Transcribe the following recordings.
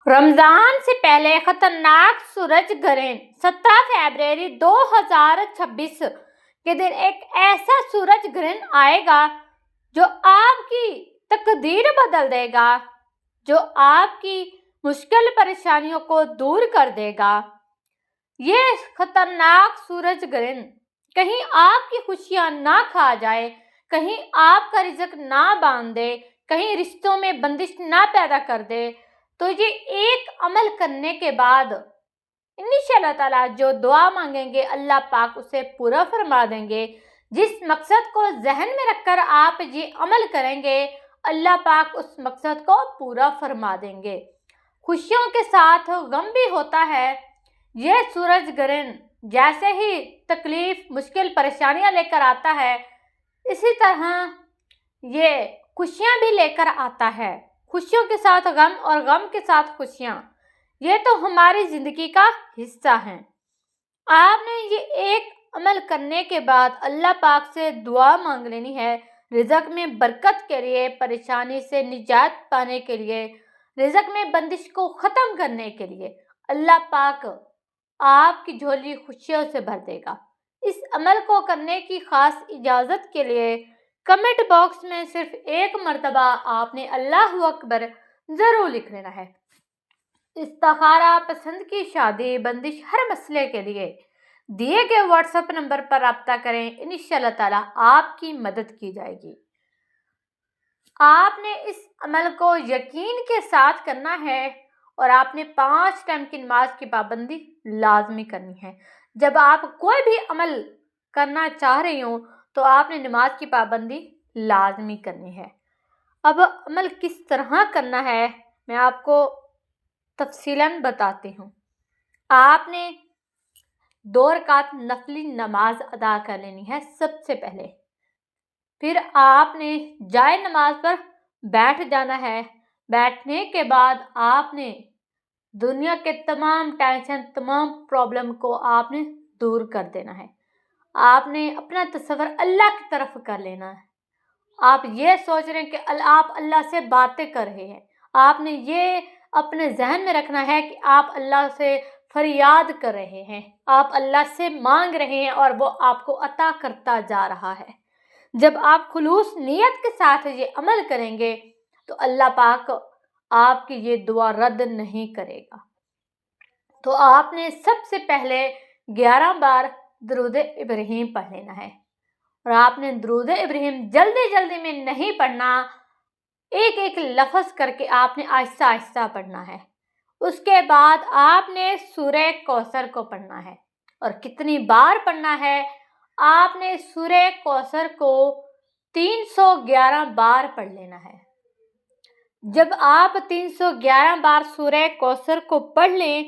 رمضان سے پہلے خطرناک سورج گرہن 17 فروری 2026 کے دن ایک ایسا سورج گرہن آئے گا جو آپ کی تقدیر بدل دے گا، جو آپ کی مشکل پریشانیوں کو دور کر دے گا۔ یہ خطرناک سورج گرہن کہیں آپ کی خوشیاں نہ کھا جائے، کہیں آپ کا رزق نہ باندھ دے، کہیں رشتوں میں بندش نہ پیدا کر دے، تو یہ ایک عمل کرنے کے بعد انشاءاللہ تعالیٰ جو دعا مانگیں گے اللہ پاک اسے پورا فرما دیں گے۔ جس مقصد کو ذہن میں رکھ کر آپ یہ عمل کریں گے اللہ پاک اس مقصد کو پورا فرما دیں گے۔ خوشیوں کے ساتھ غم بھی ہوتا ہے۔ یہ سورج گرہن جیسے ہی تکلیف، مشکل، پریشانیاں لے کر آتا ہے، اسی طرح یہ خوشیاں بھی لے کر آتا ہے۔ خوشیوں کے ساتھ غم اور غم کے ساتھ خوشیاں، یہ تو ہماری زندگی کا حصہ ہیں۔ آپ نے یہ ایک عمل کرنے کے بعد اللہ پاک سے دعا مانگ لینی ہے، رزق میں برکت کے لیے، پریشانی سے نجات پانے کے لیے، رزق میں بندش کو ختم کرنے کے لیے۔ اللہ پاک آپ کی جھولی خوشیوں سے بھر دے گا۔ اس عمل کو کرنے کی خاص اجازت کے لیے کمنٹ باکس میں صرف ایک مرتبہ آپ نے اللہ اکبر ضرور لکھ لینا ہے۔ استخارہ، پسند کی شادی، بندش، ہر مسئلے کے لیے دیے گئے واٹس ایپ نمبر پر رابطہ کریں، انشاءاللہ تعالیٰ آپ کی مدد کی جائے گی۔ آپ نے اس عمل کو یقین کے ساتھ کرنا ہے اور آپ نے 5 ٹائم کی نماز کی پابندی لازمی کرنی ہے۔ جب آپ کوئی بھی عمل کرنا چاہ رہی ہوں تو آپ نے نماز کی پابندی لازمی کرنی ہے۔ اب عمل کس طرح کرنا ہے میں آپ کو تفصیلاً بتاتی ہوں۔ آپ نے 2 رکعت نفلی نماز ادا کر لینی ہے سب سے پہلے۔ پھر آپ نے جائے نماز پر بیٹھ جانا ہے۔ بیٹھنے کے بعد آپ نے دنیا کے تمام ٹینشن، تمام پرابلم کو آپ نے دور کر دینا ہے۔ آپ نے اپنا تصور اللہ کی طرف کر لینا ہے۔ آپ یہ سوچ رہے ہیں کہ آپ اللہ سے باتیں کر رہے ہیں۔ آپ نے یہ اپنے ذہن میں رکھنا ہے کہ آپ اللہ سے فریاد کر رہے ہیں، آپ اللہ سے مانگ رہے ہیں اور وہ آپ کو عطا کرتا جا رہا ہے۔ جب آپ خلوص نیت کے ساتھ یہ عمل کریں گے تو اللہ پاک آپ کی یہ دعا رد نہیں کرے گا۔ تو آپ نے سب سے پہلے 11 بار درود ابراہیم پڑھ لینا ہے، اور آپ نے درود ابراہیم جلدی جلدی میں نہیں پڑھنا، ایک ایک لفظ کر کے آپ نے آہستہ آہستہ پڑھنا ہے۔ اس کے بعد آپ نے سورہ کوثر کو پڑھنا ہے، اور کتنی بار پڑھنا ہے؟ آپ نے سورہ کوثر کو 311 بار پڑھ لینا ہے۔ جب آپ 311 بار سورہ کوثر کو پڑھ لیں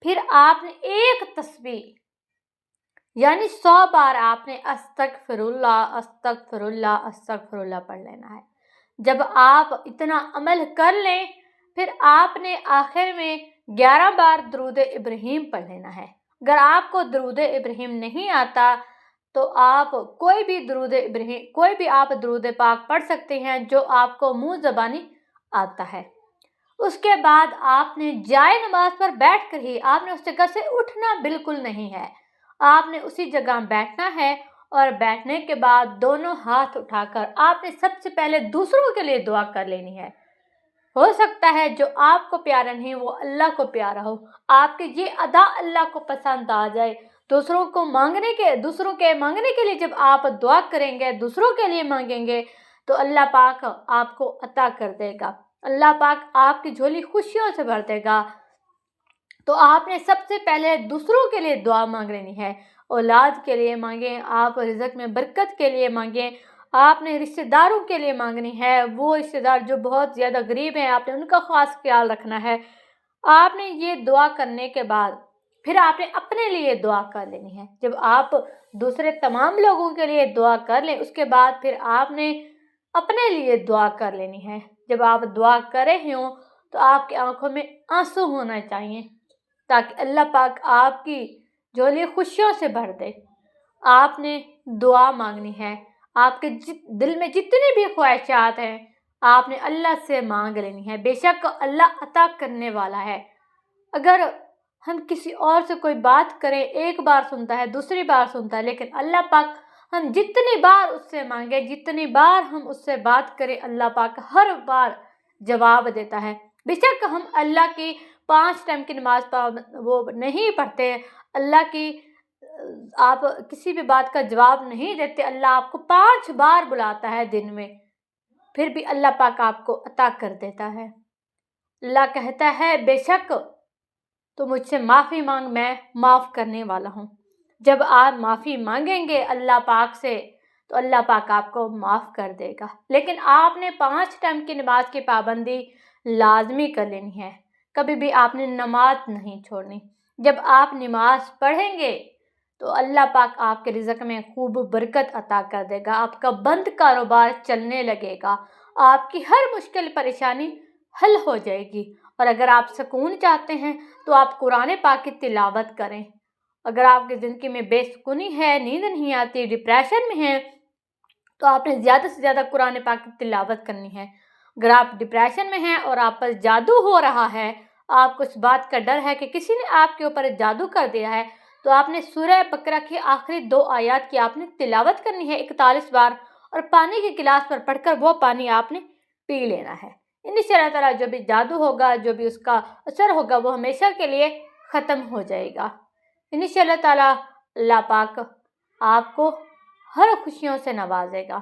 پھر آپ نے ایک تسبیح یعنی 100 بار آپ نے استغفر اللہ استغفر اللہ استغفر اللہ پڑھ لینا ہے۔ جب آپ اتنا عمل کر لیں پھر آپ نے آخر میں 11 بار درود ابراہیم پڑھ لینا ہے۔ اگر آپ کو درود ابراہیم نہیں آتا تو آپ کوئی بھی آپ درود پاک پڑھ سکتے ہیں جو آپ کو منہ زبانی آتا ہے۔ اس کے بعد آپ نے جائے نماز پر بیٹھ کر ہی آپ نے اس جگہ سے اٹھنا بالکل نہیں ہے۔ آپ نے اسی جگہ بیٹھنا ہے، اور بیٹھنے کے بعد دونوں ہاتھ اٹھا کر آپ نے سب سے پہلے دوسروں کے لیے دعا کر لینی ہے۔ ہو سکتا ہے جو آپ کو پیارا نہیں وہ اللہ کو پیارا ہو، آپ کی یہ ادا اللہ کو پسند آ جائے۔ دوسروں کے مانگنے کے لیے جب آپ دعا کریں گے، دوسروں کے لیے مانگیں گے تو اللہ پاک آپ کو عطا کر دے گا، اللہ پاک آپ کی جھولی خوشیوں سے بھر دے گا۔ تو آپ نے سب سے پہلے دوسروں کے لیے دعا مانگ لینی ہے، اولاد کے لیے مانگیں، آپ رزق میں برکت کے لیے مانگیں، آپ نے رشتہ داروں کے لیے مانگنی ہے، وہ رشتہ دار جو بہت زیادہ غریب ہیں آپ نے ان کا خاص خیال رکھنا ہے۔ آپ نے یہ دعا کرنے کے بعد پھر آپ نے اپنے لیے دعا کر لینی ہے۔ جب آپ دوسرے تمام لوگوں کے لیے دعا کر لیں اس کے بعد پھر آپ نے اپنے لیے دعا کر لینی ہے۔ جب آپ دعا کر رہے ہوں تو آپ کی آنکھوں میں آنسو ہونا چاہیے تاکہ اللہ پاک آپ کی جھولی خوشیوں سے بھر دے۔ آپ نے دعا مانگنی ہے، آپ کے دل میں جتنی بھی خواہشات ہیں آپ نے اللہ سے مانگ لینی ہے، بے شک اللہ عطا کرنے والا ہے۔ اگر ہم کسی اور سے کوئی بات کریں، ایک بار سنتا ہے، دوسری بار سنتا ہے، لیکن اللہ پاک ہم جتنی بار اس سے مانگے، جتنی بار ہم اس سے بات کریں، اللہ پاک ہر بار جواب دیتا ہے۔ بے شک ہم اللہ کی 5 ٹائم کی نماز وہ نہیں پڑھتے، اللہ کی آپ کسی بھی بات کا جواب نہیں دیتے، اللہ آپ کو 5 بار بلاتا ہے دن میں، پھر بھی اللہ پاک آپ کو عطا کر دیتا ہے۔ اللہ کہتا ہے بے شک تو مجھ سے معافی مانگ، میں معاف کرنے والا ہوں۔ جب آپ معافی مانگیں گے اللہ پاک سے تو اللہ پاک آپ کو معاف کر دے گا، لیکن آپ نے 5 ٹائم کی نماز کی پابندی لازمی کر لینی ہے، کبھی بھی آپ نے نماز نہیں چھوڑنی۔ جب آپ نماز پڑھیں گے تو اللہ پاک آپ کے رزق میں خوب برکت عطا کر دے گا، آپ کا بند کاروبار چلنے لگے گا، آپ کی ہر مشکل پریشانی حل ہو جائے گی۔ اور اگر آپ سکون چاہتے ہیں تو آپ قرآن پاک کی تلاوت کریں۔ اگر آپ کی زندگی میں بے سکونی ہے، نیند نہیں آتی، ڈپریشن میں ہے، تو آپ نے زیادہ سے زیادہ قرآن پاک کی تلاوت کرنی ہے۔ اگر آپ ڈپریشن میں ہیں اور آپ پر جادو ہو رہا ہے، آپ کو اس بات کا ڈر ہے کہ کسی نے آپ کے اوپر جادو کر دیا ہے، تو آپ نے سورہ بقرہ کی آخری 2 آیات کی آپ نے تلاوت کرنی ہے 41 بار، اور پانی کے گلاس پر پڑھ کر وہ پانی آپ نے پی لینا ہے۔ انشاءاللہ تعالیٰ جو بھی جادو ہوگا، جو بھی اس کا اثر ہوگا، وہ ہمیشہ کے لیے ختم ہو جائے گا۔ انشاءاللہ تعالیٰ اللہ پاک آپ کو ہر خوشیوں سے نوازے گا۔